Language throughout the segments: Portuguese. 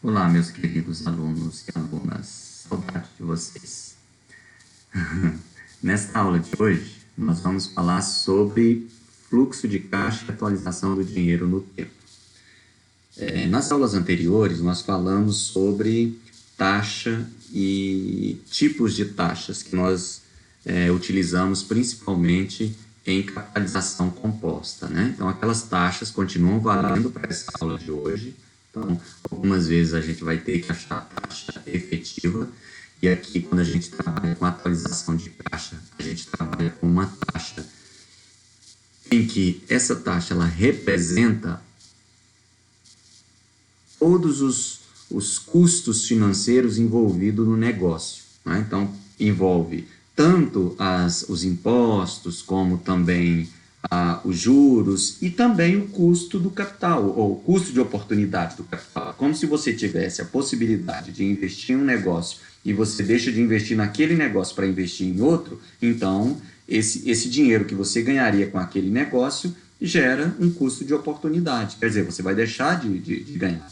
Olá, meus queridos alunos e alunas, saudade de vocês. Nesta aula de hoje, nós vamos falar sobre fluxo de caixa e atualização do dinheiro no tempo. Nas aulas anteriores, nós falamos sobre taxa e tipos de taxas que nós utilizamos principalmente em capitalização composta, né? Então, aquelas taxas continuam valendo para essa aula de hoje. Então, algumas vezes a gente vai ter que achar a taxa efetiva, e aqui, quando a gente trabalha com atualização de caixa, a gente trabalha com uma taxa em que essa taxa ela representa todos os custos financeiros envolvidos no negócio, né? Então, envolve tanto os impostos, como também os juros e também o custo do capital, ou o custo de oportunidade do capital. Como se você tivesse a possibilidade de investir em um negócio e você deixa de investir naquele negócio para investir em outro, então esse dinheiro que você ganharia com aquele negócio gera um custo de oportunidade. Quer dizer, você vai deixar de ganhar.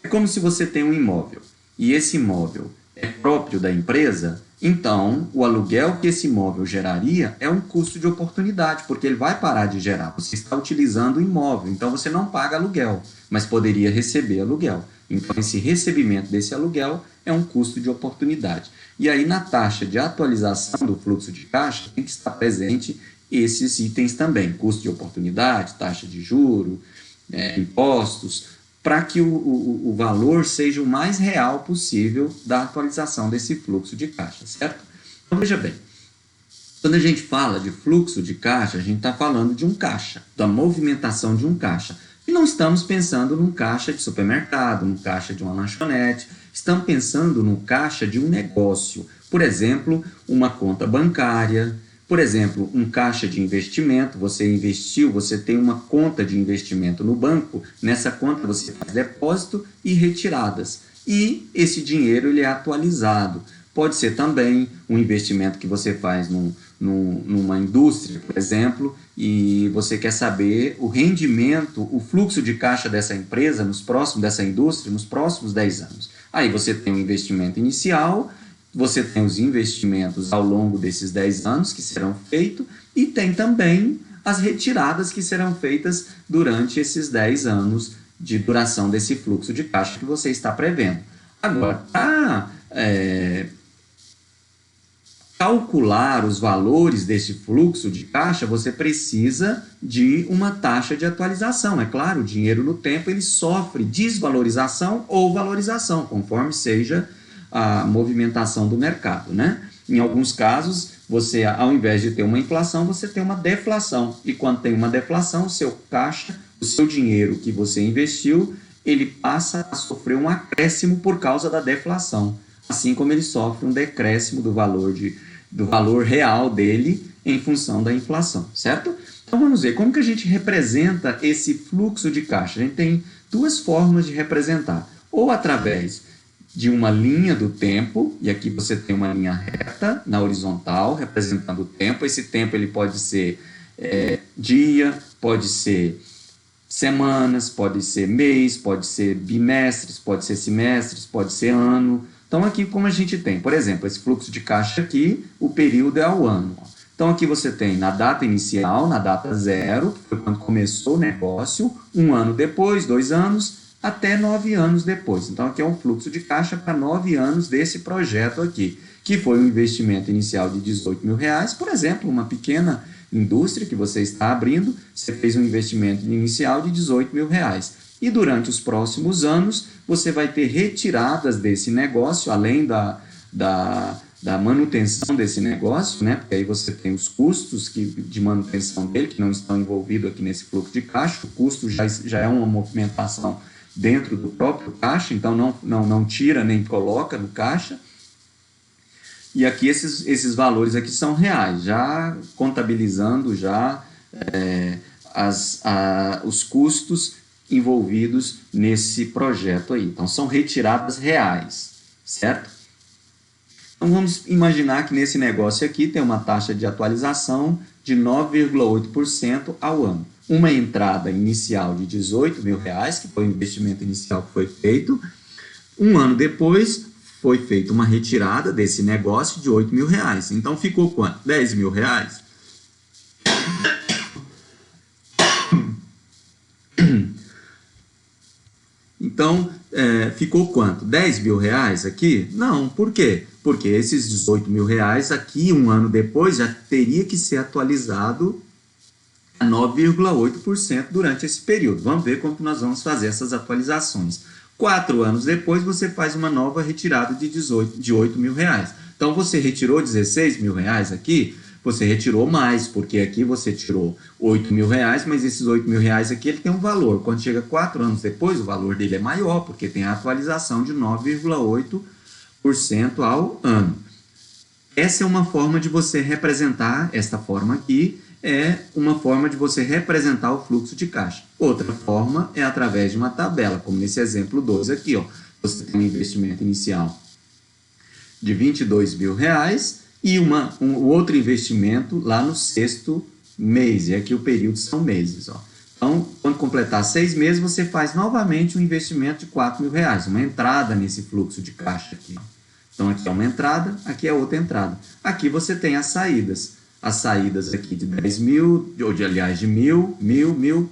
É como se você tem um imóvel e esse imóvel é próprio da empresa, então o aluguel que esse imóvel geraria é um custo de oportunidade, porque ele vai parar de gerar. Você está utilizando o imóvel, então você não paga aluguel, mas poderia receber aluguel. Então esse recebimento desse aluguel é um custo de oportunidade. E aí na taxa de atualização do fluxo de caixa tem que estar presente esses itens também, custo de oportunidade, taxa de juro, impostos, para que o valor seja o mais real possível da atualização desse fluxo de caixa, certo? Então, veja bem, quando a gente fala de fluxo de caixa, a gente está falando de um caixa, da movimentação de um caixa. E não estamos pensando num caixa de supermercado, num caixa de uma lanchonete, estamos pensando no caixa de um negócio. Por exemplo, uma conta bancária. Por exemplo, um caixa de investimento, você investiu, você tem uma conta de investimento no banco, nessa conta você faz depósito e retiradas. E esse dinheiro ele é atualizado. Pode ser também um investimento que você faz numa indústria, por exemplo, e você quer saber o rendimento, o fluxo de caixa dessa empresa, dessa indústria, nos próximos 10 anos. Aí você tem um investimento inicial, você tem os investimentos ao longo desses 10 anos que serão feitos e tem também as retiradas que serão feitas durante esses 10 anos de duração desse fluxo de caixa que você está prevendo. Agora, para calcular os valores desse fluxo de caixa, você precisa de uma taxa de atualização. É claro, o dinheiro no tempo ele sofre desvalorização ou valorização, conforme seja a movimentação do mercado, né? Em alguns casos, você, ao invés de ter uma inflação, você tem uma deflação. E quando tem uma deflação, o seu caixa, o seu dinheiro que você investiu, ele passa a sofrer um acréscimo por causa da deflação. Assim como ele sofre um decréscimo do valor real dele em função da inflação, certo? Então vamos ver como que a gente representa esse fluxo de caixa. A gente tem duas formas de representar. Ou através de uma linha do tempo, e aqui você tem uma linha reta na horizontal, representando o tempo. Esse tempo ele pode ser dia, pode ser semanas, pode ser mês, pode ser bimestres, pode ser semestres, pode ser ano. Então aqui como a gente tem, por exemplo, esse fluxo de caixa aqui, o período é o ano. Então aqui você tem na data inicial, na data zero, que foi quando começou o negócio, um ano depois, 2 anos, até 9 anos depois. Então, aqui é um fluxo de caixa para 9 anos desse projeto aqui, que foi um investimento inicial de R$18.000, por exemplo, uma pequena indústria que você está abrindo, você fez um investimento inicial de R$18.000. E durante os próximos anos, você vai ter retiradas desse negócio, além da manutenção desse negócio, né? Porque aí você tem os custos de manutenção dele, que não estão envolvidos aqui nesse fluxo de caixa. O custo já é uma movimentação dentro do próprio caixa, então não tira nem coloca no caixa. E aqui esses valores aqui são reais, já contabilizando já os custos envolvidos nesse projeto aí. Então são retiradas reais, certo? Então vamos imaginar que nesse negócio aqui tem uma taxa de atualização de 9,8% ao ano. Uma entrada inicial de R$18.000, que foi o investimento inicial que foi feito, Um ano depois, foi feita uma retirada desse negócio de R$ 8.000. Então, ficou quanto? R$ 10.000. Então, ficou quanto? R$ 10.000 aqui? Não, por quê? Porque esses R$ 18.000 aqui, um ano depois, já teria que ser atualizado a 9,8% durante esse período. Vamos ver como que nós vamos fazer essas atualizações. 4 anos depois, você faz uma nova retirada de R$ 8.000. Então, você retirou R$ 16.000 aqui, você retirou mais, porque aqui você tirou R$ 8.000, mas esses R$ 8.000 aqui ele tem um valor. Quando chega 4 anos depois, o valor dele é maior, porque tem a atualização de 9,8% ao ano. Essa é uma forma de você representar, esta forma aqui é uma forma de você representar o fluxo de caixa. Outra forma é através de uma tabela, como nesse exemplo 12 aqui, ó. Você tem um investimento inicial de R$ 22.000 e um outro investimento lá no 6º mês, e aqui o período são meses, ó. Então, quando completar 6 meses, você faz novamente um investimento de R$ 4.000, uma entrada nesse fluxo de caixa aqui. Então, aqui é uma entrada, aqui é outra entrada. Aqui você tem as saídas. As saídas aqui de 10.000, aliás, de 1.000,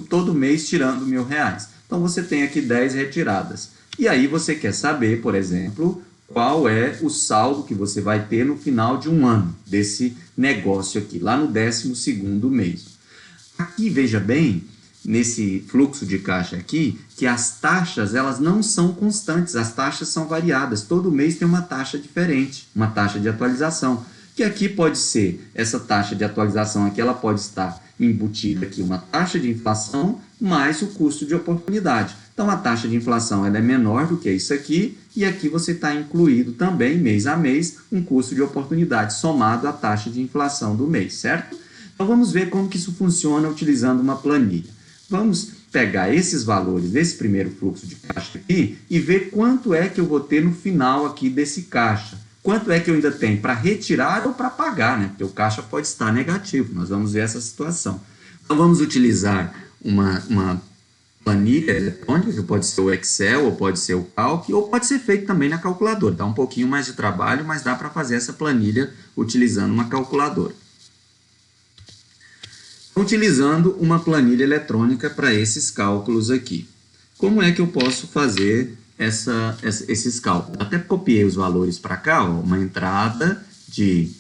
todo mês tirando R$ 1.000. Então, você tem aqui 10 retiradas. E aí você quer saber, por exemplo, qual é o saldo que você vai ter no final de um ano desse negócio aqui, lá no 12º mês. Aqui, veja bem, nesse fluxo de caixa aqui, que as taxas, elas não são constantes, as taxas são variadas. Todo mês tem uma taxa diferente, uma taxa de atualização. Que aqui pode ser, essa taxa de atualização aqui, ela pode estar embutida aqui uma taxa de inflação mais o custo de oportunidade. Então, a taxa de inflação ela é menor do que isso aqui, e aqui você está incluído também, mês a mês, um custo de oportunidade somado à taxa de inflação do mês, certo? Então, vamos ver como que isso funciona utilizando uma planilha. Vamos pegar esses valores desse primeiro fluxo de caixa aqui e ver quanto é que eu vou ter no final aqui desse caixa. Quanto é que eu ainda tenho para retirar ou para pagar, né? Porque o caixa pode estar negativo. Nós vamos ver essa situação. Então, vamos utilizar uma planilha eletrônica, que pode ser o Excel, ou pode ser o Calc, ou pode ser feito também na calculadora. Dá um pouquinho mais de trabalho, mas dá para fazer essa planilha utilizando uma calculadora. Utilizando uma planilha eletrônica para esses cálculos aqui. Como é que eu posso fazer esses cálculos? Até copiei os valores para cá, ó, uma entrada de,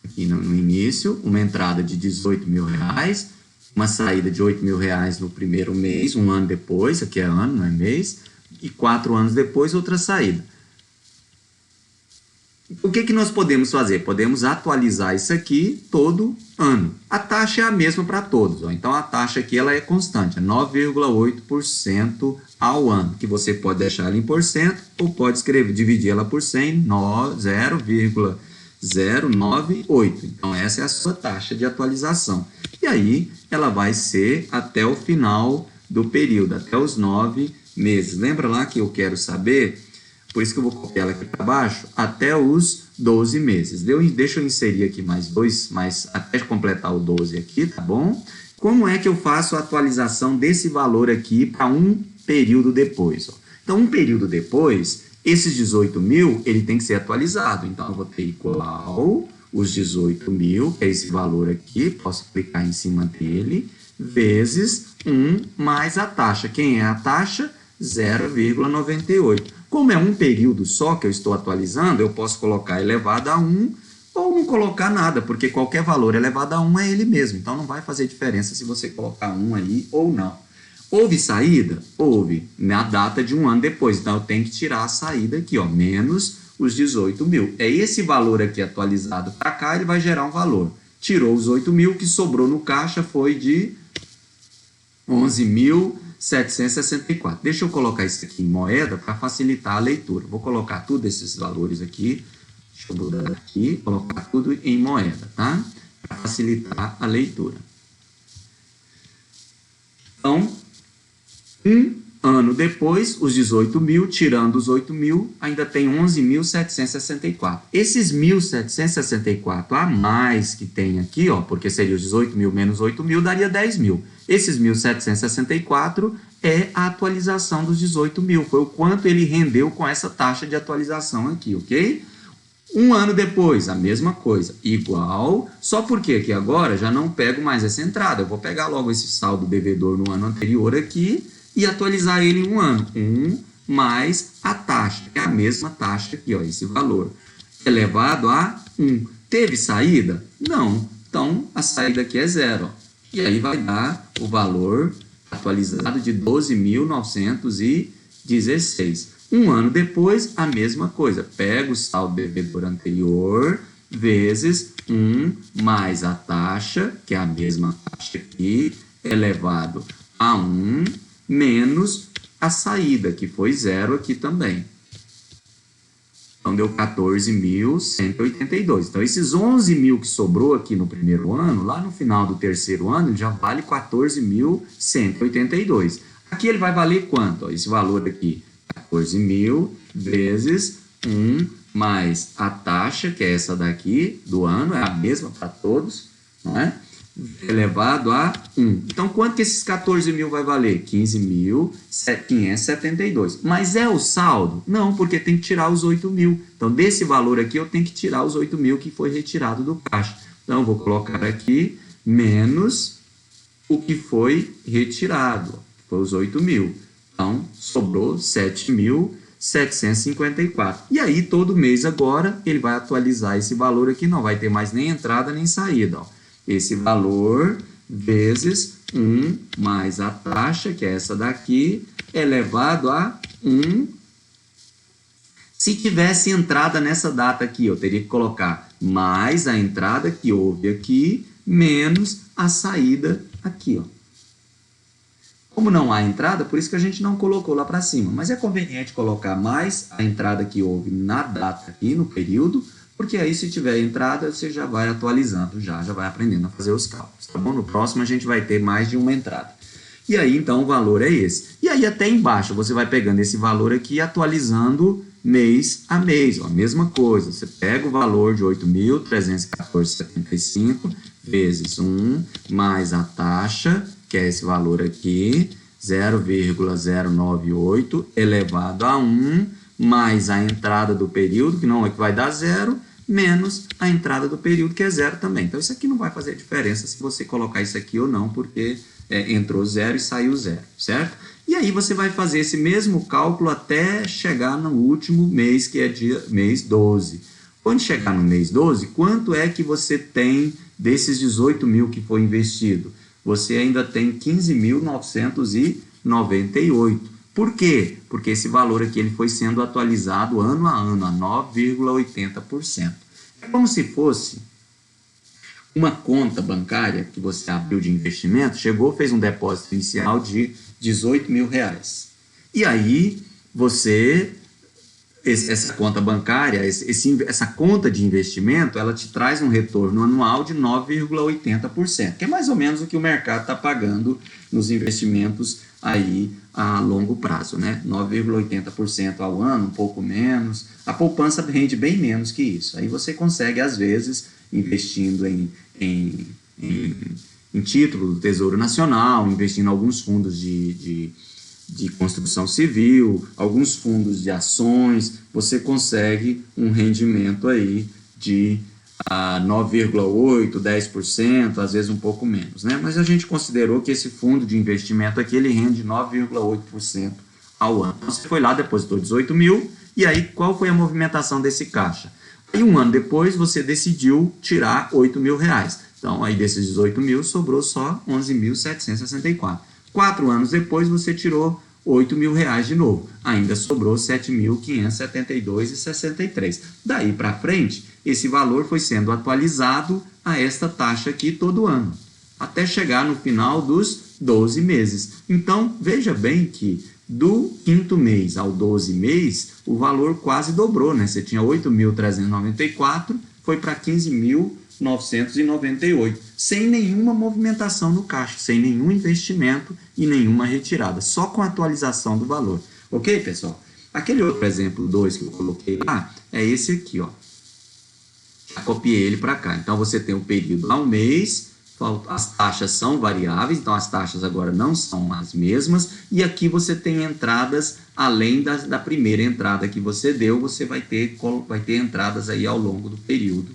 aqui no início, uma entrada de R$18.000, uma saída de R$8.000 no primeiro mês, um ano depois, aqui é ano, não é mês, e 4 anos depois outra saída. O que nós podemos fazer? Podemos atualizar isso aqui todo ano. A taxa é a mesma para todos. Ó. Então, a taxa aqui ela é constante, é 9,8% ao ano, que você pode deixar ela em porcento ou pode dividir ela por 100, 0,098. Então, essa é a sua taxa de atualização. E aí, ela vai ser até o final do período, até os 9 meses. Lembra lá que eu quero saber... Por isso que eu vou copiar ela aqui para baixo, até os 12 meses. Deixa eu inserir aqui mais dois, até completar o 12 aqui, tá bom? Como é que eu faço a atualização desse valor aqui para um período depois? Ó? Então, um período depois, esses 18.000, ele tem que ser atualizado. Então, eu vou ter igual os 18.000, que é esse valor aqui, posso clicar em cima dele, vezes 1 mais a taxa. Quem é a taxa? 0,98. Como é um período só que eu estou atualizando, eu posso colocar elevado a 1 ou não colocar nada, porque qualquer valor elevado a 1 é ele mesmo. Então, não vai fazer diferença se você colocar 1 aí ou não. Houve saída? Houve, na data de um ano depois. Então, eu tenho que tirar a saída aqui, ó, menos os 18.000. É esse valor aqui atualizado para cá, ele vai gerar um valor. Tirou os 8.000, que sobrou no caixa foi de 11.764. Deixa eu colocar isso aqui em moeda para facilitar a leitura. Vou colocar tudo esses valores aqui. Deixa eu mudar aqui, colocar tudo em moeda, tá? Para facilitar a leitura. Então, um ano depois, os 18.000, tirando os 8.000, ainda tem 11.764. Esses 1.764 a mais que tem aqui, ó, porque seria os 18.000 menos 8.000, daria 10.000. Esses 1.764 é a atualização dos 18 mil, foi o quanto ele rendeu com essa taxa de atualização aqui, ok? Um ano depois, a mesma coisa, igual, só porque aqui agora já não pego mais essa entrada, eu vou pegar logo esse saldo devedor no ano anterior aqui e atualizar ele em um ano, mais a taxa, que é a mesma taxa aqui, ó, esse valor, elevado a 1. Teve saída? Não, então a saída aqui é 0, ó. E aí vai dar o valor atualizado de 12.916. Um ano depois, a mesma coisa. Pega o saldo devedor anterior, vezes 1 mais a taxa, que é a mesma taxa aqui, elevado a 1, menos a saída, que foi 0 aqui também. Então, deu 14.182. Então, esses 11 mil que sobrou aqui no primeiro ano, lá no final do terceiro ano, ele já vale 14.182. Aqui ele vai valer quanto? Ó, esse valor aqui, 14 mil vezes 1 mais a taxa, que é essa daqui do ano, é a mesma para todos, não é? Elevado a 1. Então, quanto que esses 14 mil vai valer? 15.572. Mas é o saldo? Não, porque tem que tirar os 8 mil. Então, desse valor aqui, eu tenho que tirar os 8 mil que foi retirado do caixa. Então, eu vou colocar aqui menos o que foi retirado, que foi os 8 mil. Então, sobrou 7.754. E aí, todo mês agora, ele vai atualizar esse valor aqui, não vai ter mais nem entrada nem saída, ó. Esse valor vezes 1 mais a taxa, que é essa daqui, elevado a 1. Se tivesse entrada nessa data aqui, eu teria que colocar mais a entrada que houve aqui, menos a saída aqui, ó. Como não há entrada, por isso que a gente não colocou lá para cima. Mas é conveniente colocar mais a entrada que houve na data aqui, no período, porque aí se tiver entrada, você já vai atualizando, já vai aprendendo a fazer os cálculos, tá bom? No próximo a gente vai ter mais de uma entrada. E aí, então, o valor é esse. E aí, até embaixo, você vai pegando esse valor aqui e atualizando mês a mês, ó, a mesma coisa. Você pega o valor de 8.314,75 vezes 1 mais a taxa, que é esse valor aqui, 0,098 elevado a 1, mais a entrada do período, que não é que vai dar 0, menos a entrada do período, que é 0 também. Então, isso aqui não vai fazer diferença se você colocar isso aqui ou não, porque entrou 0 e saiu 0, certo? E aí você vai fazer esse mesmo cálculo até chegar no último mês, que é mês 12. Quando chegar no mês 12, quanto é que você tem desses 18 mil que foi investido? Você ainda tem 15.998. Por quê? Porque esse valor aqui ele foi sendo atualizado ano a ano, a 9,80%. É como se fosse uma conta bancária que você abriu de investimento, chegou, fez um depósito inicial de 18 mil reais. E aí, essa conta bancária, essa conta de investimento, ela te traz um retorno anual de 9,80%, que é mais ou menos o que o mercado está pagando nos investimentos aí a longo prazo, né? 9,80% ao ano, um pouco menos. A poupança rende bem menos que isso. Aí você consegue, às vezes, investindo em título do Tesouro Nacional, investindo em alguns fundos de construção civil, alguns fundos de ações, você consegue um rendimento aí de 9,8%, 10%, às vezes um pouco menos, né? Mas a gente considerou que esse fundo de investimento aqui, ele rende 9,8% ao ano. Então, você foi lá, depositou 18 mil, e aí qual foi a movimentação desse caixa? E um ano depois, você decidiu tirar 8 mil reais. Então, aí desses 18 mil, sobrou só 11.764. 4 anos depois, você tirou 8 mil reais de novo. Ainda sobrou 7.572,63. Daí para frente, esse valor foi sendo atualizado a esta taxa aqui todo ano, até chegar no final dos 12 meses. Então, veja bem que do 5º mês ao 12 mês, o valor quase dobrou, né? Você tinha 8.394, foi para 15.998, sem nenhuma movimentação no caixa, sem nenhum investimento e nenhuma retirada, só com a atualização do valor. Ok, pessoal? Aquele outro exemplo 2 que eu coloquei lá é esse aqui, ó. Já copiei ele para cá. Então, você tem o período a um mês, as taxas são variáveis, então as taxas agora não são as mesmas, e aqui você tem entradas além da primeira entrada que você deu, você vai ter entradas aí ao longo do período.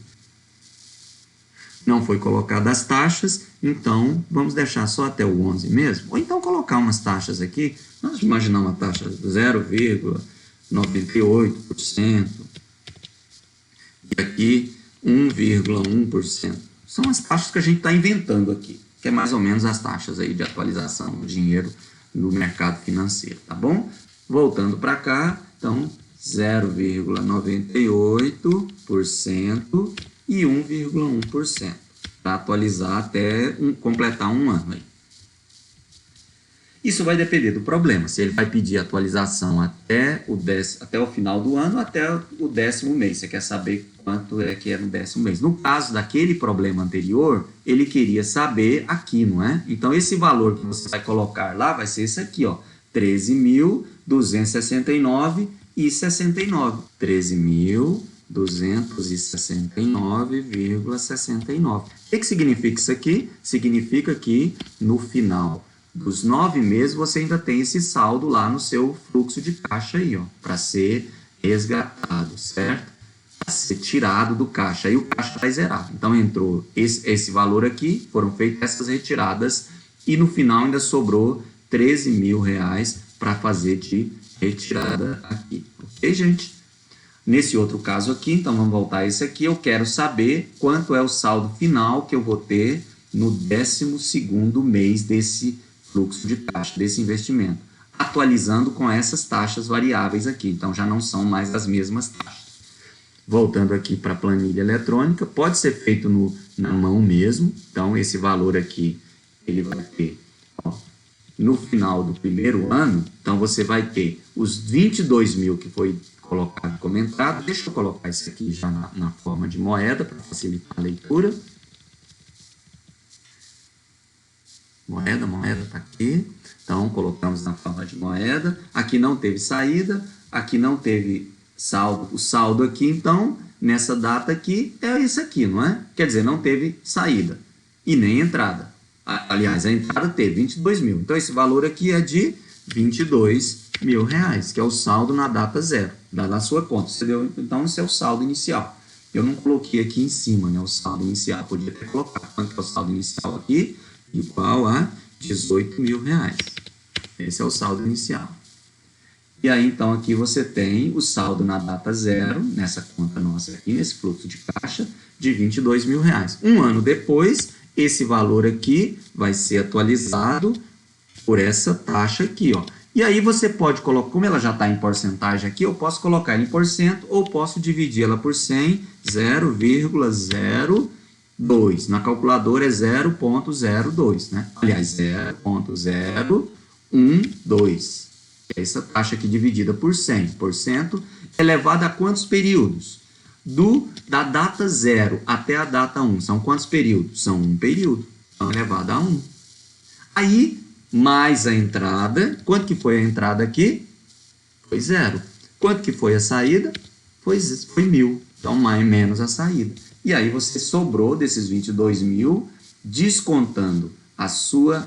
Não foi colocada as taxas, então vamos deixar só até o 11 mesmo, ou então colocar umas taxas aqui, vamos imaginar uma taxa de 0,98%, e aqui 1,1%. São as taxas que a gente está inventando aqui, que é mais ou menos as taxas aí de atualização do dinheiro no mercado financeiro, tá bom? Voltando para cá, então 0,98% e 1,1%, para atualizar até completar um ano aí. Isso vai depender do problema, se ele vai pedir atualização até o final do ano, até o 10º mês. Você quer saber quanto é que é no 10º mês. No caso daquele problema anterior, ele queria saber aqui, não é? Então, esse valor que você vai colocar lá vai ser esse aqui, ó, 13.269,69. 13.269,69. O que significa isso aqui? Significa que no final dos 9 meses, você ainda tem esse saldo lá no seu fluxo de caixa aí, ó, para ser resgatado, certo? Para ser tirado do caixa. Aí o caixa vai zerado. Então, entrou esse valor aqui, foram feitas essas retiradas e no final ainda sobrou R$13.000 para fazer de retirada aqui. Ok, gente? Nesse outro caso aqui, então vamos voltar a esse aqui, eu quero saber quanto é o saldo final que eu vou ter no 12º mês desse fluxo de caixa, desse investimento, atualizando com essas taxas variáveis aqui, então já não são mais as mesmas taxas. Voltando aqui para a planilha eletrônica, pode ser feito na mão mesmo, então esse valor aqui, ele vai ter, ó, no final do primeiro ano, então você vai ter os 22.000 que foi colocado comentado, deixa eu colocar isso aqui já na forma de moeda, para facilitar a leitura. Moeda está aqui, então colocamos na forma de moeda, aqui não teve saída, aqui não teve saldo, o saldo aqui, então, nessa data aqui, é esse aqui, não é? Quer dizer, não teve saída e nem entrada, aliás, a entrada teve 22.000, então esse valor aqui é de R$22.000, que é o saldo na data zero, da sua conta, você deu, então esse é o saldo inicial. Eu não coloquei aqui em cima, né, o saldo inicial, podia ter colocado, quanto é o saldo inicial aqui? Igual a R$18.000. Esse é o saldo inicial. E aí, então, aqui você tem o saldo na data zero, nessa conta nossa aqui, nesse fluxo de caixa, de R$22.000. Um ano depois, esse valor aqui vai ser atualizado por essa taxa aqui, ó. E aí você pode colocar, como ela já está em porcentagem aqui, eu posso colocar ela em porcento ou posso dividir ela por 100, 0,02. Na calculadora é 0,02, né? Aliás, 0,012. Essa taxa aqui dividida por 100%, elevada a quantos períodos? Da data 0 até a data 1. São quantos períodos? São um período. Então, elevada a 1. Aí, mais a entrada. Quanto que foi a entrada aqui? Foi 0. Quanto que foi a saída? Foi 1.000. Então, mais menos a saída. E aí você sobrou desses 22.000, descontando a sua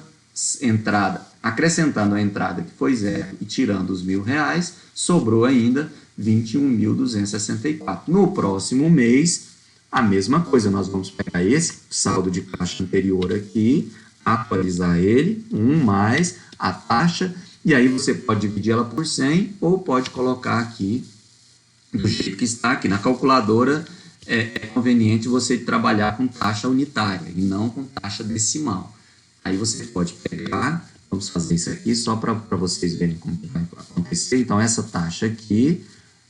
entrada, acrescentando a entrada que foi 0 e tirando os R$1.000, sobrou ainda 21.264. No próximo mês, a mesma coisa, nós vamos pegar esse saldo de caixa anterior aqui, atualizar ele, mais a taxa, e aí você pode dividir ela por 100 ou pode colocar aqui, do jeito que está aqui na calculadora. É conveniente você trabalhar com taxa unitária e não com taxa decimal. Aí você pode pegar, vamos fazer isso aqui só para vocês verem como vai acontecer. Então, essa taxa aqui,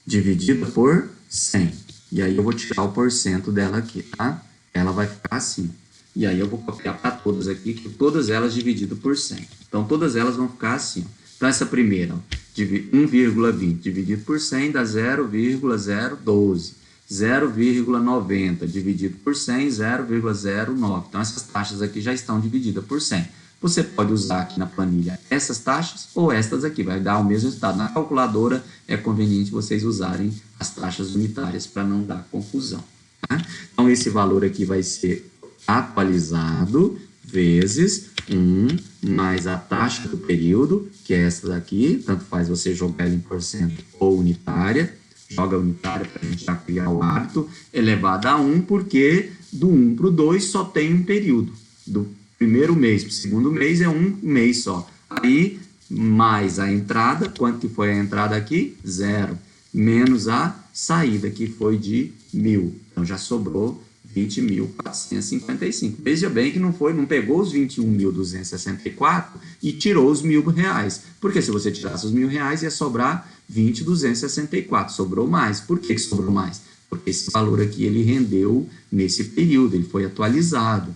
dividida por 100. E aí eu vou tirar o porcento dela aqui, tá? Ela vai ficar assim. E aí eu vou copiar para todas aqui, que todas elas divididas por 100. Então, todas elas vão ficar assim. Então, essa primeira, 1,20 dividido por 100 dá 0,012. 0,90 dividido por 100, 0,09. Então, essas taxas aqui já estão divididas por 100. Você pode usar aqui na planilha essas taxas ou estas aqui, vai dar o mesmo resultado. Na calculadora é conveniente vocês usarem as taxas unitárias para não dar confusão. Tá? Então, esse valor aqui vai ser atualizado vezes 1 mais a taxa do período, que é essa daqui, tanto faz você jogar ela em porcento ou unitária, joga unitária para a gente já criar o hábito, elevado a 1, porque do 1 para o 2 só tem um período. Do primeiro mês para o segundo mês é um mês só. Aí, mais a entrada, quanto que foi a entrada aqui? 0. Menos a saída, que foi de 1.000. Então, já sobrou 20.455. Veja bem que não pegou os 21.264 e tirou os R$1.000. Porque se você tirasse os R$1.000, ia sobrar 20.264. Sobrou mais. Por que sobrou mais? Porque esse valor aqui, ele rendeu nesse período, ele foi atualizado.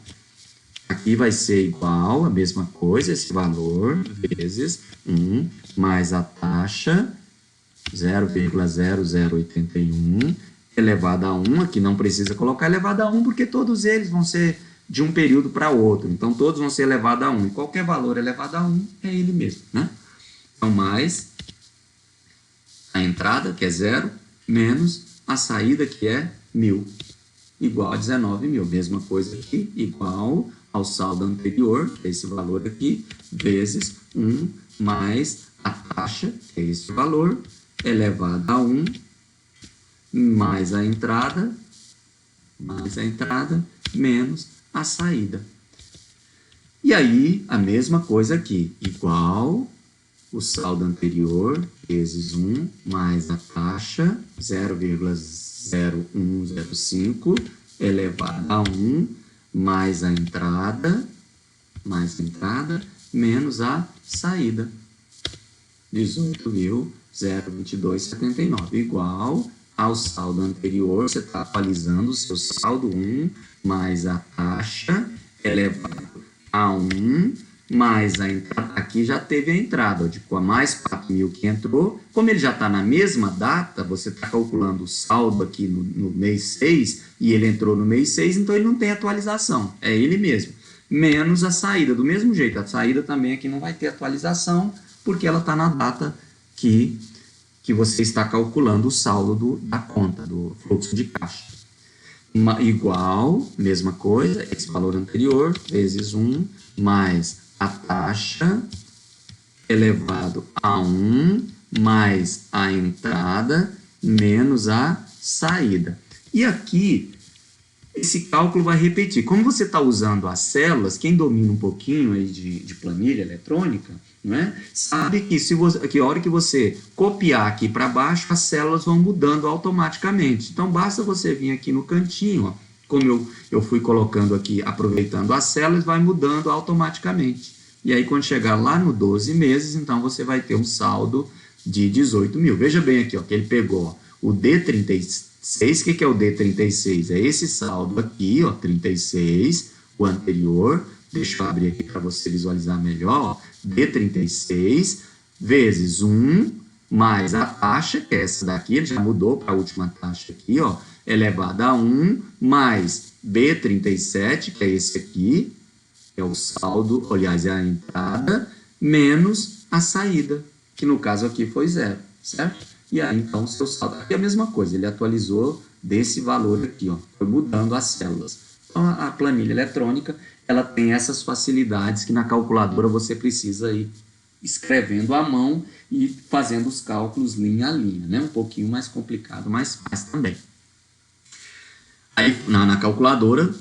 Aqui vai ser igual, a mesma coisa, esse valor, vezes 1, mais a taxa, 0,0081, elevado a 1, aqui não precisa colocar elevado a 1, porque todos eles vão ser de um período para outro, então todos vão ser elevados a 1, e qualquer valor elevado a 1 é ele mesmo, né? Então, mais a entrada, que é 0, menos a saída, que é 1.000, igual a 19.000, mesma coisa aqui, igual ao saldo anterior, que é esse valor aqui, vezes 1 mais a taxa, que é esse valor, elevado a 1, mais a entrada, menos a saída. E aí, a mesma coisa aqui, igual o saldo anterior, vezes 1, mais a taxa, 0,0105, elevado a 1, mais a entrada, menos a saída, 18.022,79, igual ao saldo anterior, você está atualizando o seu saldo 1, mais a taxa, elevado a 1, mais a entrada, aqui já teve a entrada, de mais 4.000 que entrou, como ele já está na mesma data, você está calculando o saldo aqui no mês 6, e ele entrou no mês 6, então ele não tem atualização, é ele mesmo, menos a saída, do mesmo jeito, a saída também aqui não vai ter atualização, porque ela está na data que você está calculando o saldo da conta, do fluxo de caixa. Igual, mesma coisa, esse valor anterior, vezes 1, mais a taxa, elevado a 1, mais a entrada, menos a saída. E aqui, esse cálculo vai repetir. Como você está usando as células, quem domina um pouquinho aí de planilha eletrônica, não é? Sabe que que a hora que você copiar aqui para baixo, as células vão mudando automaticamente. Então, basta você vir aqui no cantinho, ó, como eu fui colocando aqui, aproveitando as células, vai mudando automaticamente. E aí, quando chegar lá no 12 meses, então você vai ter um saldo de 18.000. Veja bem aqui, ó, que ele pegou ó, o D36. O que é o D36? É esse saldo aqui, ó, 36, o anterior. Deixa eu abrir aqui para você visualizar melhor. Ó, D36 vezes 1 mais a taxa, que é essa daqui, ele já mudou para a última taxa aqui, ó, elevado a 1, mais B37, que é esse aqui, que é o saldo, aliás, é a entrada, menos a saída, que no caso aqui foi 0, certo? E aí, então, o seu saldo aqui é a mesma coisa, ele atualizou desse valor aqui, ó, foi mudando as células. Então, a planilha eletrônica, ela tem essas facilidades que na calculadora você precisa ir escrevendo à mão e fazendo os cálculos linha a linha, né? Um pouquinho mais complicado, mas faz também. Aí, na calculadora,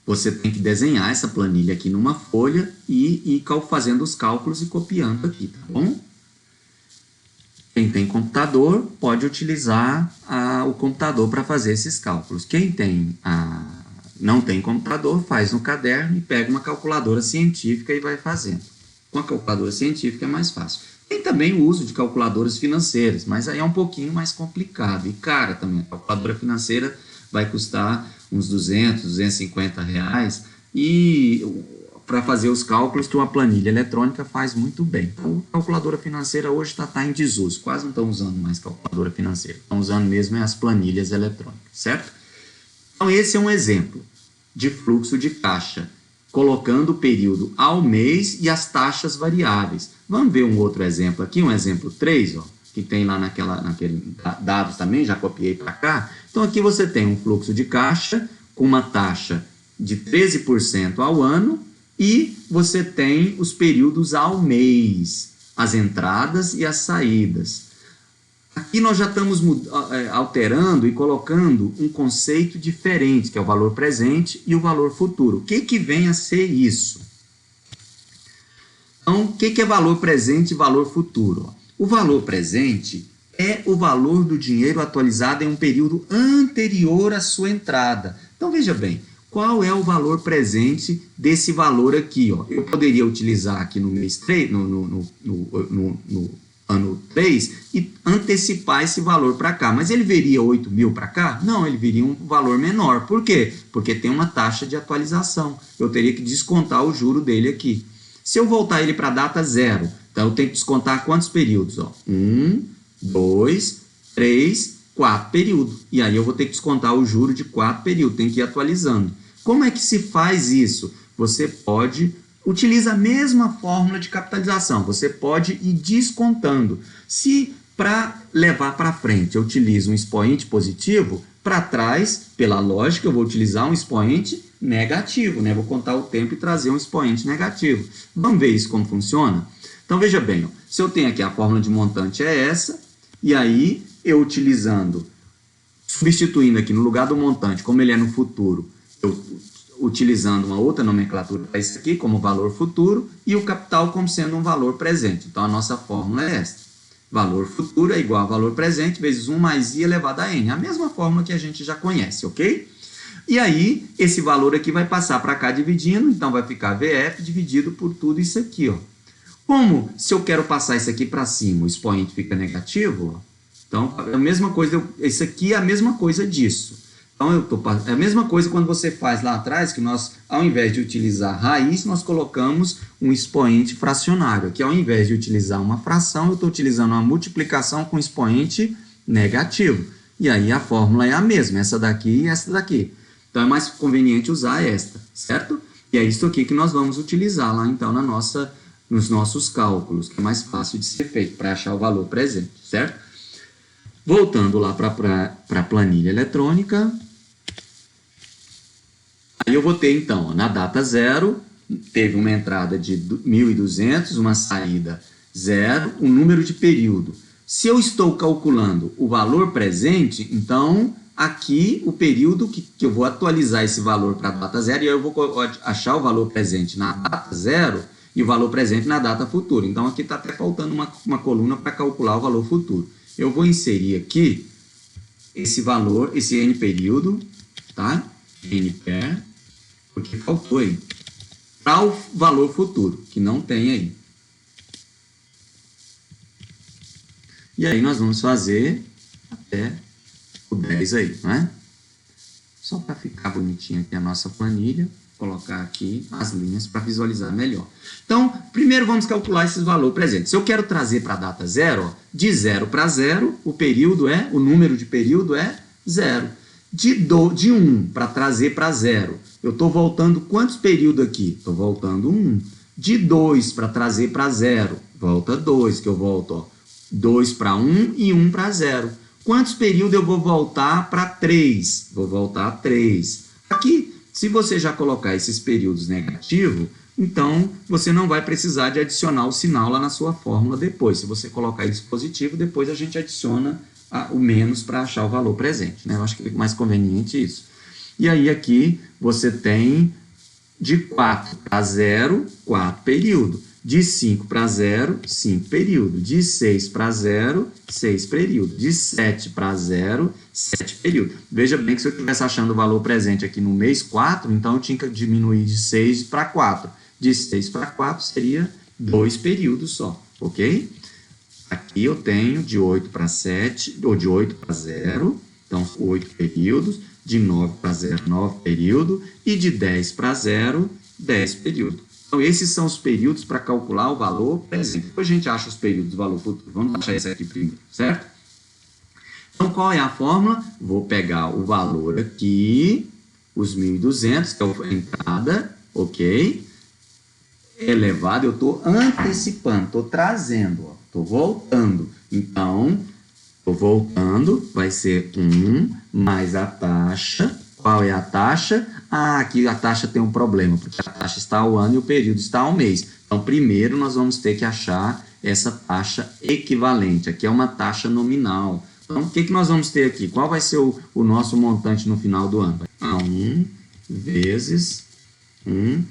você tem que desenhar essa planilha aqui numa folha e ir fazendo os cálculos e copiando aqui, tá bom? Quem tem computador pode utilizar o computador para fazer esses cálculos. Quem não tem computador, faz no caderno e pega uma calculadora científica e vai fazendo. Com a calculadora científica é mais fácil. Tem também o uso de calculadoras financeiras, mas aí é um pouquinho mais complicado e cara também. A calculadora financeira vai custar uns 200, 250 reais e para fazer os cálculos que uma planilha eletrônica faz muito bem. Então, a calculadora financeira hoje está em desuso, quase não estão usando mais calculadora financeira, estão usando mesmo as planilhas eletrônicas, certo? Então, esse é um exemplo de fluxo de caixa, colocando o período ao mês e as taxas variáveis. Vamos ver um outro exemplo aqui, um exemplo 3, ó, que tem lá naquele dados também, já copiei para cá. Então, aqui você tem um fluxo de caixa com uma taxa de 13% ao ano, e você tem os períodos ao mês, as entradas e as saídas. Aqui nós já estamos alterando e colocando um conceito diferente, que é o valor presente e o valor futuro. O que vem a ser isso? Então, o que é valor presente e valor futuro? O valor presente é o valor do dinheiro atualizado em um período anterior à sua entrada. Então, veja bem, qual é o valor presente desse valor aqui? Eu poderia utilizar aqui no mês 3, no ano 3, e antecipar esse valor para cá. Mas ele viria 8 mil para cá? Não, ele viria um valor menor. Por quê? Porque tem uma taxa de atualização. Eu teria que descontar o juro dele aqui. Se eu voltar ele para a data 0, então eu tenho que descontar quantos períodos? 1, 2, 3, 4 períodos. E aí eu vou ter que descontar o juro de 4 períodos. Tem que ir atualizando. Como é que se faz isso? Você utiliza a mesma fórmula de capitalização. Você pode ir descontando. Se para levar para frente eu utilizo um expoente positivo, para trás, pela lógica, eu vou utilizar um expoente negativo, né? Vou contar o tempo e trazer um expoente negativo. Vamos ver isso como funciona? Então, veja bem, se eu tenho aqui a fórmula de montante é essa, e aí eu substituindo aqui no lugar do montante, como ele é no futuro, eu utilizando uma outra nomenclatura para isso aqui, como valor futuro, e o capital como sendo um valor presente. Então, a nossa fórmula é esta. Valor futuro é igual a valor presente vezes 1 mais I elevado a N. A mesma fórmula que a gente já conhece, ok? E aí, esse valor aqui vai passar para cá dividindo, então vai ficar VF dividido por tudo isso aqui, ó. Como se eu quero passar isso aqui para cima, o expoente fica negativo, ó. Então, é a mesma coisa, isso aqui é a mesma coisa disso. Então, é a mesma coisa quando você faz lá atrás, que nós, ao invés de utilizar raiz, nós colocamos um expoente fracionário. Aqui, ao invés de utilizar uma fração, eu estou utilizando uma multiplicação com expoente negativo. E aí, a fórmula é a mesma, essa daqui e essa daqui. Então, é mais conveniente usar esta, certo? E é isso aqui que nós vamos utilizar lá, então, nos nossos cálculos, que é mais fácil de ser feito para achar o valor presente, certo? Voltando lá para a planilha eletrônica, aí eu vou ter, então, na data 0, teve uma entrada de 1.200, uma saída 0, um número de período. Se eu estou calculando o valor presente, então, aqui o período que eu vou atualizar esse valor para a data 0, e aí eu vou achar o valor presente na data 0 e o valor presente na data futura. Então, aqui está até faltando uma coluna para calcular o valor futuro. Eu vou inserir aqui esse valor, esse N período, tá? N pair, porque faltou aí, para o valor futuro, que não tem aí. E aí nós vamos fazer até o 10 aí, não é? Só para ficar bonitinho aqui a nossa planilha, colocar aqui as linhas para visualizar melhor. Então, primeiro vamos calcular esses valores presentes. Se eu quero trazer para a data 0, ó, de 0 para 0, o número de período é 0. De 1 para trazer para 0, eu estou voltando quantos períodos aqui? Estou voltando 1. De 2 para trazer para 0, volta 2, que eu volto, ó, 2 para 1 e 1 para 0. Quantos períodos eu vou voltar para 3? Vou voltar a 3. Aqui, se você já colocar esses períodos negativos, então você não vai precisar de adicionar o sinal lá na sua fórmula depois. Se você colocar isso positivo, depois a gente adiciona o menos para achar o valor presente, né? Eu acho que é mais conveniente isso. E aí aqui você tem de 4 para 0, 4 períodos. De 5 para 0, 5 períodos. De 6 para 0, 6 períodos. De 7 para 0, 7 períodos. Veja bem que se eu estivesse achando o valor presente aqui no mês 4, então eu tinha que diminuir de 6 para 4. De 6 para 4 seria 2 períodos só, ok? Aqui eu tenho de 8 para 7, ou de 8 para 0, então 8 períodos. De 9 para 0, 9 períodos. E de 10 para 0, 10 períodos. Então, esses são os períodos para calcular o valor presente. Depois a gente acha os períodos do valor futuro. Vamos achar esse aqui primeiro, certo? Então, qual é a fórmula? Vou pegar o valor aqui, os 1.200, que é a entrada, ok? Elevado, eu estou antecipando, estou trazendo, estou voltando. Então, estou voltando, vai ser 1 mais a taxa. Qual é a taxa? Ah, aqui a taxa tem um problema, porque a taxa está ao ano e o período está ao mês. Então, primeiro nós vamos ter que achar essa taxa equivalente. Aqui é uma taxa nominal. Então, o que nós vamos ter aqui? Qual vai ser o nosso montante no final do ano? 1 vezes 1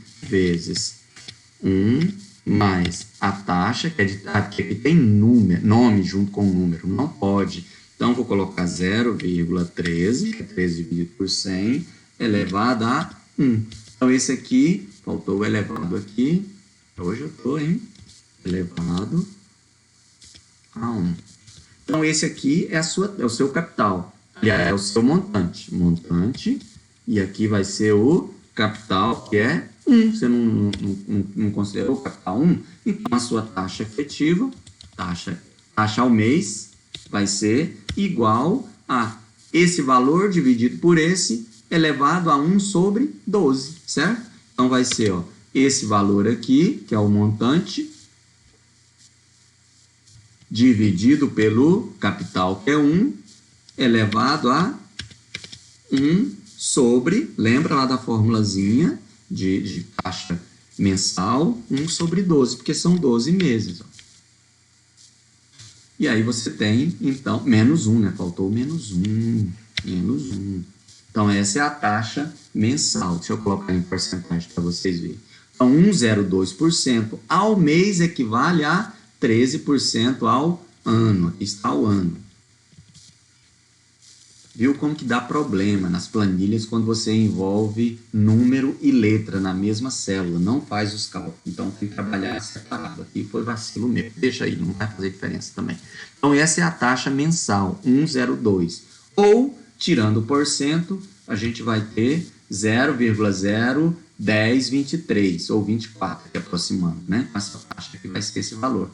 mais a taxa, que é de aqui tem nome junto com o número, não pode. Então, vou colocar 0,13, que é 13 dividido por 100, elevado a 1. Então, esse aqui, faltou o elevado aqui. Hoje eu estou em elevado a 1. Então, esse aqui é o seu capital. Aliás, é o seu montante. Montante. E aqui vai ser o capital, que é 1. Você não considerou o capital 1? Então, a sua taxa efetiva, taxa ao mês, vai ser igual a esse valor dividido por esse, elevado a 1 sobre 12, certo? Então, vai ser esse valor aqui, que é o montante, dividido pelo capital, que é 1, elevado a 1 sobre, lembra lá da formulazinha de taxa mensal, 1 sobre 12, porque são 12 meses. E aí você tem, então, menos 1, né? Faltou menos 1. Então, essa é a taxa mensal. Deixa eu colocar em porcentagem para vocês verem. Então, 1,02% ao mês equivale a 13% ao ano. Aqui está o ano. Viu como que dá problema nas planilhas quando você envolve número e letra na mesma célula, não faz os cálculos. Então, tem que trabalhar separado. Aqui foi vacilo meu. Deixa aí, não vai fazer diferença também. Então, essa é a taxa mensal, 1,02. Ou, tirando o porcento, a gente vai ter 0,01023 ou 24, que aproximando, né? Essa taxa que vai ser esse valor.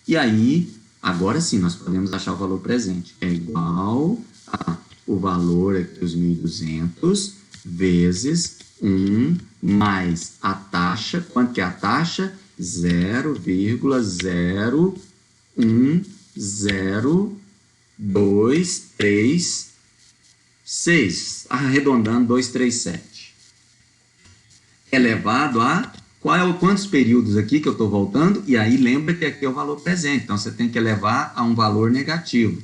E aí, agora sim, nós podemos achar o valor presente. É igual a o valor aqui, os 1.200, vezes 1 mais a taxa. Quanto que é a taxa? 0,01236, arredondando 237. Elevado a quantos períodos aqui que eu estou voltando? E aí lembra que aqui é o valor presente, então você tem que elevar a um valor negativo.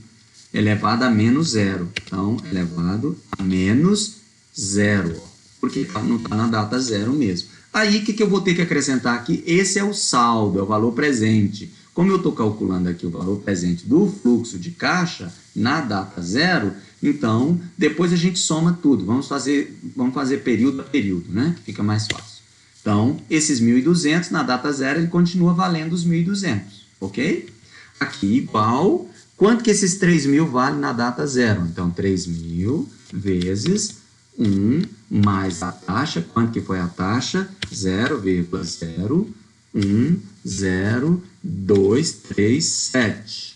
Elevado a menos 0. Então, elevado a menos 0. Porque não está na data 0 mesmo. Aí, o que eu vou ter que acrescentar aqui? Esse é o saldo, é o valor presente. Como eu estou calculando aqui o valor presente do fluxo de caixa na data 0, então, depois a gente soma tudo. Vamos fazer período a período, né? Fica mais fácil. Então, esses 1.200, na data 0, ele continua valendo os 1.200. Ok? Aqui, igual... Quanto que esses 3.000 valem na data 0? Então, 3.000 vezes 1 mais a taxa. Quanto que foi a taxa? 0,010237.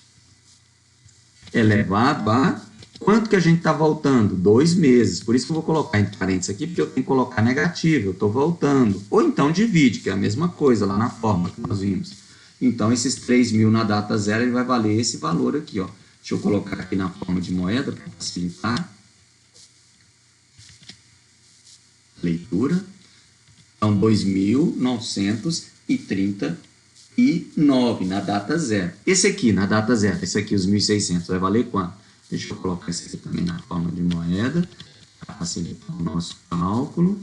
Elevado a... Quanto que a gente está voltando? 2 meses. Por isso que eu vou colocar entre parênteses aqui, porque eu tenho que colocar negativo. Eu estou voltando. Ou então divide, que é a mesma coisa lá na fórmula que nós vimos. Então, esses 3.000 na data 0, ele vai valer esse valor aqui, ó. Deixa eu colocar aqui na forma de moeda para facilitar a leitura. Então, 2.939 na data 0. Esse aqui, na data 0, esse aqui, os 1.600, vai valer quanto? Deixa eu colocar esse aqui também na forma de moeda para facilitar o nosso cálculo.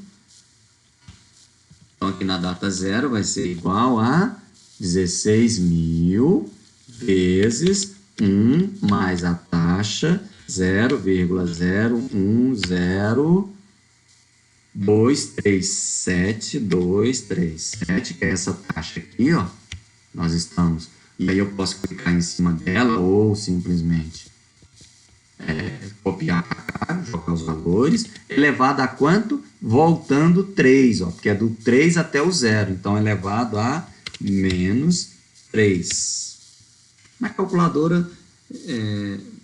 Então, aqui na data 0 vai ser igual a 16.000 vezes 1 mais a taxa 0,01037,237, que é essa taxa aqui, ó. Nós estamos. E aí eu posso clicar em cima dela ou simplesmente copiar para cá, jogar os valores, elevado a quanto? Voltando 3, ó, porque é do 3 até o 0. Então, elevado a menos 3. Na calculadora,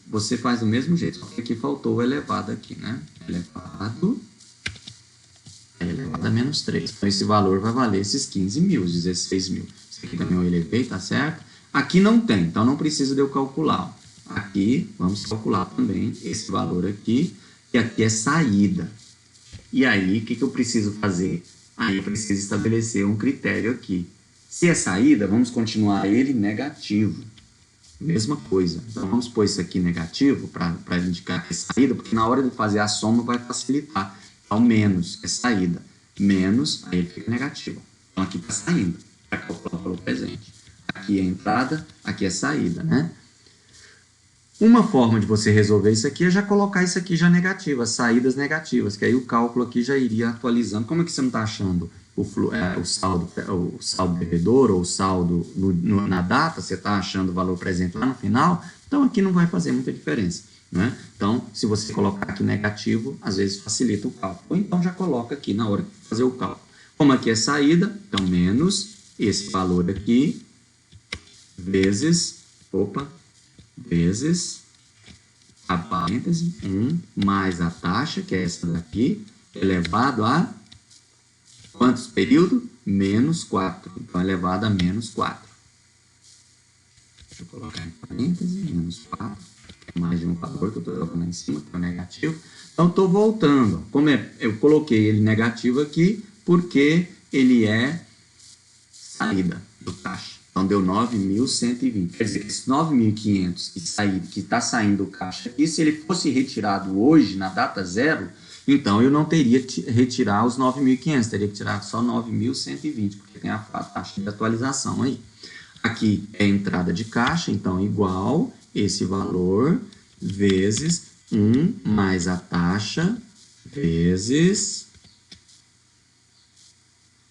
você faz do mesmo jeito, só que aqui faltou o elevado aqui, né? Elevado a menos 3. Então, esse valor vai valer esses 15.000, 16.000. Isso aqui também eu elevei, tá certo? Aqui não tem, então não precisa de eu calcular. Aqui, vamos calcular também esse valor aqui, que aqui é saída. E aí, o que eu preciso fazer? Aí eu preciso estabelecer um critério aqui. Se é saída, vamos continuar ele negativo. Mesma coisa. Então, vamos pôr isso aqui negativo para indicar que é saída, porque na hora de fazer a soma vai facilitar. Então, menos é saída. Menos, aí ele fica negativo. Então, aqui está saindo, para calcular o valor presente. Aqui é entrada, aqui é saída, né? Uma forma de você resolver isso aqui é já colocar isso aqui já negativo, as saídas negativas, que aí o cálculo aqui já iria atualizando. Como é que você não está achando o saldo devedor ou o saldo na data? Você está achando o valor presente lá no final? Então aqui não vai fazer muita diferença, né? Então, se você colocar aqui negativo, às vezes facilita o cálculo. Ou então já coloca aqui na hora de fazer o cálculo. Como aqui é saída, então menos esse valor aqui, vezes a parêntese 1 mais a taxa, que é essa daqui, elevado a quantos períodos? Menos 4. Então, elevado a menos 4. Deixa eu colocar em parêntese, menos 4. Que é mais de um valor que eu estou colocando lá em cima, que é o negativo. Então, estou voltando. Como eu coloquei ele negativo aqui, porque ele é saída do caixa. Então, deu 9.120. Quer dizer, esse 9.500 que está saindo do caixa aqui, se ele fosse retirado hoje, na data zero, então eu não teria que retirar os 9.500, teria que tirar só 9.120, porque tem a taxa de atualização aí. Aqui é entrada de caixa, então igual esse valor vezes 1 mais a taxa vezes...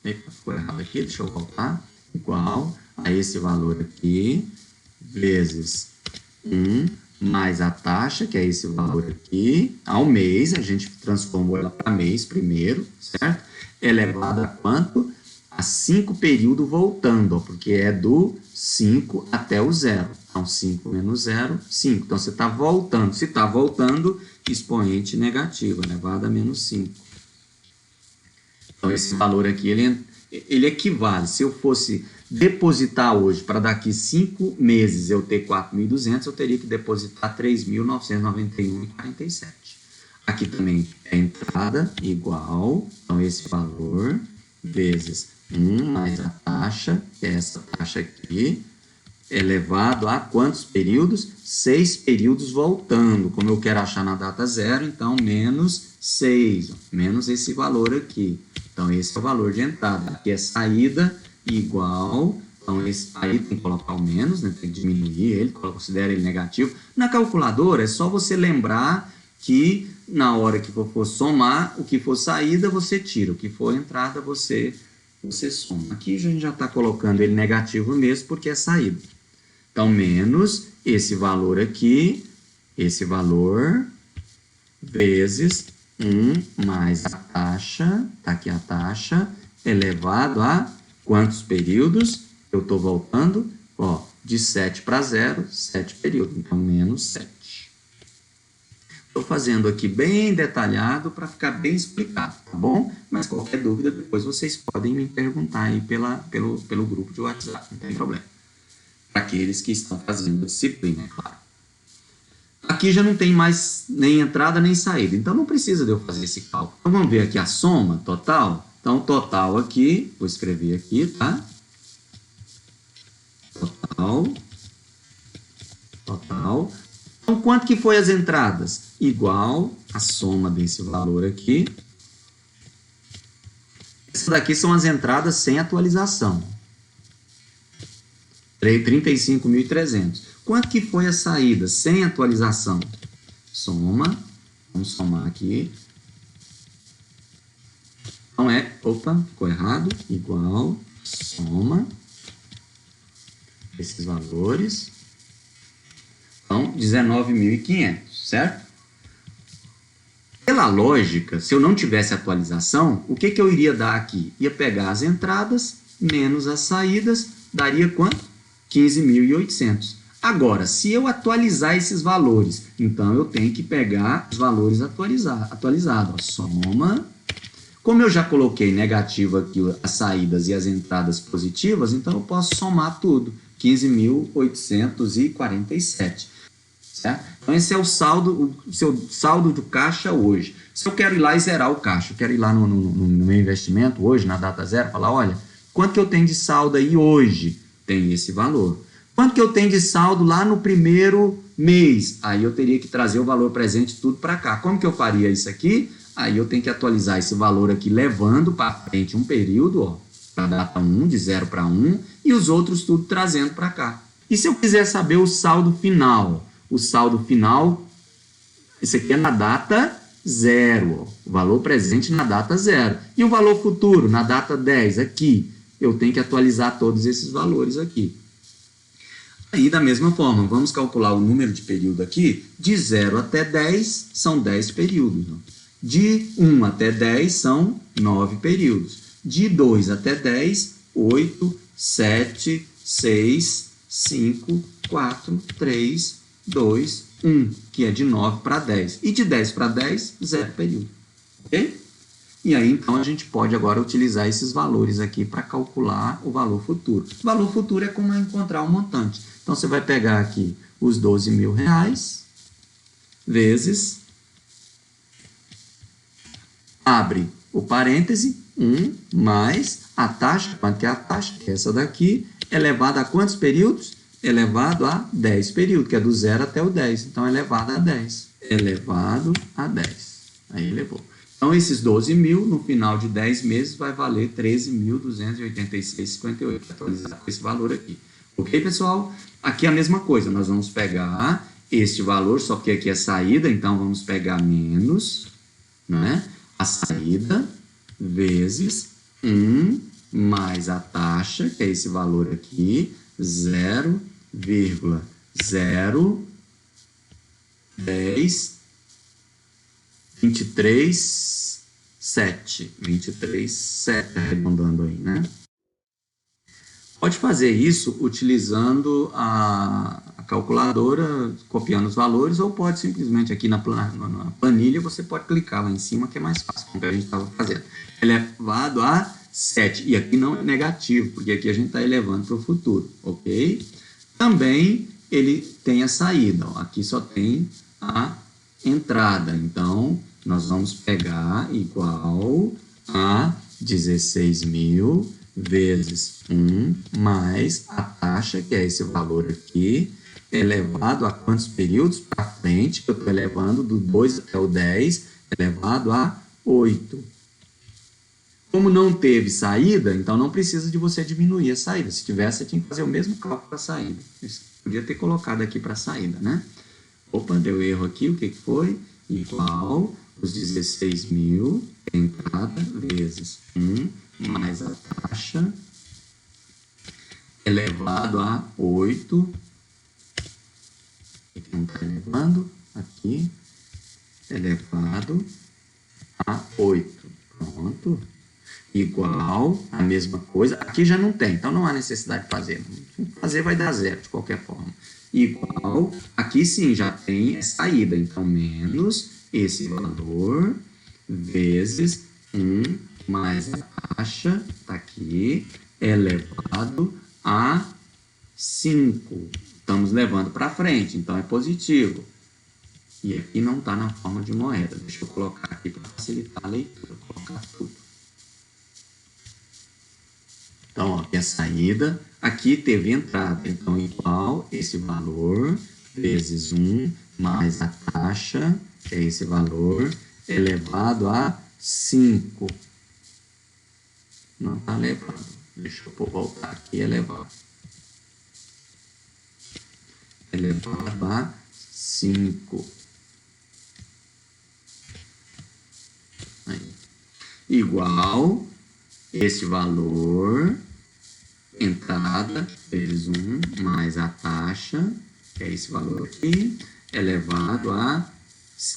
Eita, ficou errado aqui, deixa eu voltar. Igual a esse valor aqui, vezes 1 mais a taxa, que é esse valor aqui, ao mês, a gente transformou ela para mês primeiro, certo? Elevado a quanto? A 5 períodos voltando, ó, porque é do 5 até o 0. Então, 5 menos 0, 5. Então, você está voltando. Se está voltando, expoente negativo, elevado a menos 5. Então, esse valor aqui, ele equivale. Se eu fosse depositar hoje, para daqui 5 meses eu ter 4.200, eu teria que depositar 3.991,47. Aqui também é entrada igual, então esse valor, vezes 1 mais a taxa, que é essa taxa aqui, elevado a quantos períodos? 6 períodos voltando. Como eu quero achar na data zero, então menos 6, menos esse valor aqui. Então, esse é o valor de entrada. Aqui é saída igual. Então, esse aí tem que colocar o menos, né? Tem que diminuir ele, considera ele negativo. Na calculadora, é só você lembrar que na hora que for somar, o que for saída, você tira. O que for entrada, você soma. Aqui a gente já está colocando ele negativo mesmo, porque é saída. Então, menos esse valor aqui, esse valor, vezes 1 mais a taxa, está aqui a taxa, elevado a quantos períodos? Eu estou voltando, ó, de 7 para 0, 7 períodos, então menos 7. Estou fazendo aqui bem detalhado para ficar bem explicado, tá bom? Mas qualquer dúvida, depois vocês podem me perguntar aí pelo grupo de WhatsApp, não tem problema. Para aqueles que estão fazendo a disciplina, é claro. Aqui já não tem mais nem entrada nem saída, então não precisa de eu fazer esse cálculo. Então vamos ver aqui a soma total. Então total aqui, vou escrever aqui, tá? Total. Então quanto que foi as entradas? Igual a soma desse valor aqui. Essas daqui são as entradas sem atualização. 35.300. Quanto que foi a saída sem atualização? Soma. Vamos somar aqui. Então ficou errado. Igual, soma esses valores. Então, 19.500, certo? Pela lógica, se eu não tivesse atualização, o que eu iria dar aqui? Ia pegar as entradas menos as saídas, daria quanto? 15.800. Agora, se eu atualizar esses valores, então eu tenho que pegar os valores atualizados. Soma. Como eu já coloquei negativo aqui as saídas e as entradas positivas, então eu posso somar tudo. 15.847. Certo? Então esse é o seu saldo do caixa hoje. Se eu quero ir lá e zerar o caixa, eu quero ir lá no meu investimento hoje, na data zero, falar, olha, quanto que eu tenho de saldo aí hoje? Tem esse valor. Quanto que eu tenho de saldo lá no primeiro mês? Aí eu teria que trazer o valor presente tudo para cá. Como que eu faria isso aqui? Aí eu tenho que atualizar esse valor aqui, levando para frente um período, ó, para a data 1, de 0 para 1, e os outros tudo trazendo para cá. E se eu quiser saber o saldo final? O saldo final, esse aqui é na data 0, ó, o valor presente na data 0. E o valor futuro, na data 10, aqui. Eu tenho que atualizar todos esses valores aqui. Aí, da mesma forma, vamos calcular o número de período aqui. De 0 até 10 são 10 períodos. Ó. De 1 até 10 são 9 períodos. De 2 até 10, 8, 7, 6, 5, 4, 3, 2, 1, que é de 9 para 10. E de 10 para 10, 0 período. Ok? E aí, então, a gente pode agora utilizar esses valores aqui para calcular o valor futuro. O valor futuro é como encontrar um montante. Então, você vai pegar aqui os R$12.000 vezes, abre o parêntese, 1 mais a taxa, quanto que é a taxa? Que é essa daqui, elevado a quantos períodos? Elevado a 10 períodos, que é do 0 até o 10. Então, elevado a 10. Elevado a 10. Aí, elevou. Então, esses 12.000, no final de 10 meses, vai valer 13.286,58. Atualizar com esse valor aqui. Ok, pessoal? Aqui é a mesma coisa. Nós vamos pegar este valor, só que aqui é saída, então vamos pegar menos, né? A saída vezes 1 mais a taxa, que é esse valor aqui, 0,010 23,7, arredondando aí, né? Pode fazer isso utilizando a calculadora, copiando os valores, ou pode simplesmente aqui na planilha, você pode clicar lá em cima, que é mais fácil, como a gente estava fazendo. Elevado a 7, e aqui não é negativo, porque aqui a gente está elevando para o futuro, ok? Também ele tem a saída, ó, aqui só tem a entrada, então nós vamos pegar igual a 16.000 vezes 1 mais a taxa, que é esse valor aqui, elevado a quantos períodos para frente, que eu estou elevando do 2 até o 10, elevado a 8. Como não teve saída, então não precisa de você diminuir a saída. Se tivesse, você tinha que fazer o mesmo cálculo para a saída. Você podia ter colocado aqui para a saída, né? Opa, deu erro aqui, o que foi? Igual os 16.000, entrada, vezes 1, mais a taxa, elevado a 8, aqui não está elevando, aqui, elevado a 8, pronto, igual, a mesma coisa, aqui já não tem, então não há necessidade de fazer, fazer vai dar 0 de qualquer forma, igual, aqui sim já tem saída, então menos esse valor, vezes 1 mais a taxa, está aqui, elevado a 5. Estamos levando para frente, então é positivo. E aqui não está na forma de moeda. Deixa eu colocar aqui para facilitar a leitura. Vou colocar tudo. Então, ó, aqui é a saída. Aqui teve entrada. Então, igual esse valor, vezes 1, mais a taxa, que é esse valor, elevado a 5. Não está elevado. Deixa eu voltar aqui e elevar. Elevado a 5. Aí. Igual esse valor, entrada, vezes 1, mais a taxa, que é esse valor aqui, elevado a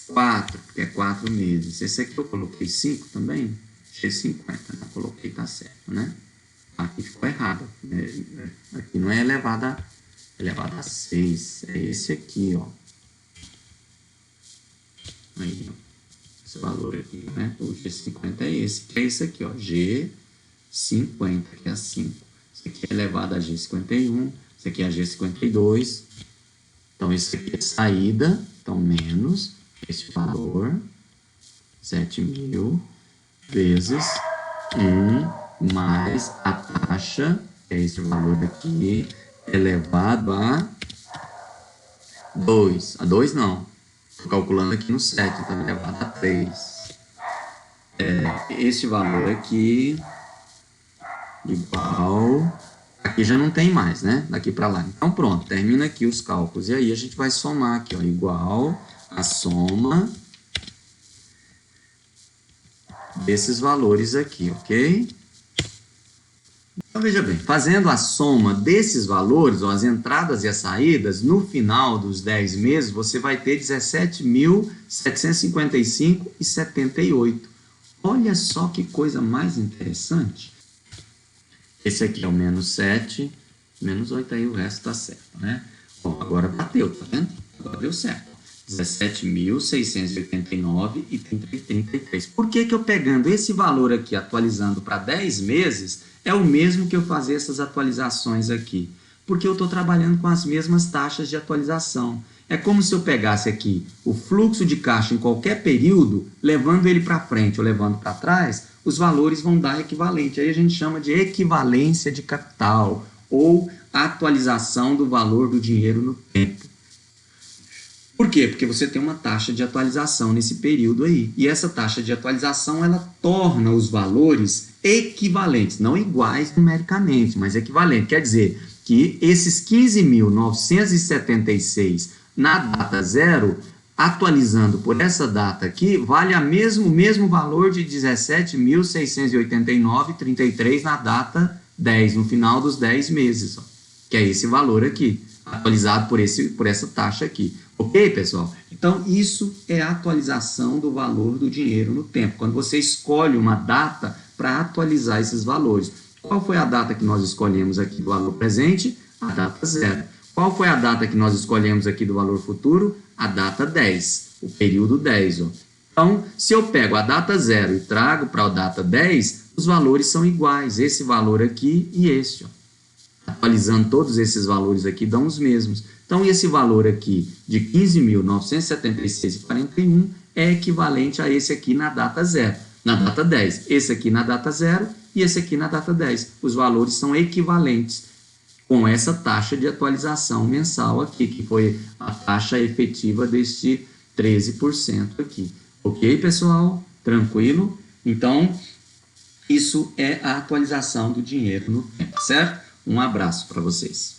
4, porque é 4 meses. Esse aqui eu coloquei 5 também, G50, né? Coloquei, tá certo, né? Aqui ficou errado. Aqui não é elevado a 6, é esse aqui, ó. Aí, ó. Esse valor aqui, né? O G50 é esse, que é esse aqui, ó. G50, que é a 5. Esse aqui é elevado a G51, esse aqui é a G52. Então, esse aqui é saída, então menos esse valor, 7.000 vezes 1 mais a taxa, é esse valor aqui, elevado a 2. A 2 não. Estou calculando aqui no 7, então elevado a 3. Esse valor aqui igual... Aqui já não tem mais, né? Daqui para lá. Então, pronto. Termina aqui os cálculos. E aí, a gente vai somar aqui, ó. Igual a soma desses valores aqui, ok? Então, veja bem. Fazendo a soma desses valores, ó, as entradas e as saídas, no final dos 10 meses, você vai ter 17.755,78. Olha só que coisa mais interessante. Esse aqui é o menos 7, menos 8, aí o resto está certo, né? Bom, agora bateu, tá vendo? Agora deu certo. 17.689,33. Por que eu pegando esse valor aqui, atualizando para 10 meses, é o mesmo que eu fazer essas atualizações aqui? Porque eu estou trabalhando com as mesmas taxas de atualização. É como se eu pegasse aqui o fluxo de caixa em qualquer período, levando ele para frente ou levando para trás, os valores vão dar equivalente. Aí a gente chama de equivalência de capital ou atualização do valor do dinheiro no tempo. Por quê? Porque você tem uma taxa de atualização nesse período aí. E essa taxa de atualização, ela torna os valores equivalentes, não iguais numericamente, mas equivalentes. Quer dizer que esses 15.976 na data zero, atualizando por essa data aqui, vale o mesmo valor de 17.689,33 na data 10, no final dos 10 meses, ó, que é esse valor aqui, atualizado por essa taxa aqui. Ok, pessoal? Então, isso é a atualização do valor do dinheiro no tempo, quando você escolhe uma data para atualizar esses valores. Qual foi a data que nós escolhemos aqui do valor presente? A data zero. Qual foi a data que nós escolhemos aqui do valor futuro? A data 10, o período 10. Ó. Então, se eu pego a data 0 e trago para a data 10, os valores são iguais, esse valor aqui e esse. Ó. Atualizando todos esses valores aqui, dão os mesmos. Então, esse valor aqui de 15.976,41 é equivalente a esse aqui na data 0, na data 10. Esse aqui na data 0 e esse aqui na data 10. Os valores são equivalentes com essa taxa de atualização mensal aqui, que foi a taxa efetiva deste 13% aqui. Ok, pessoal? Tranquilo? Então, isso é a atualização do dinheiro no tempo, certo? Um abraço para vocês.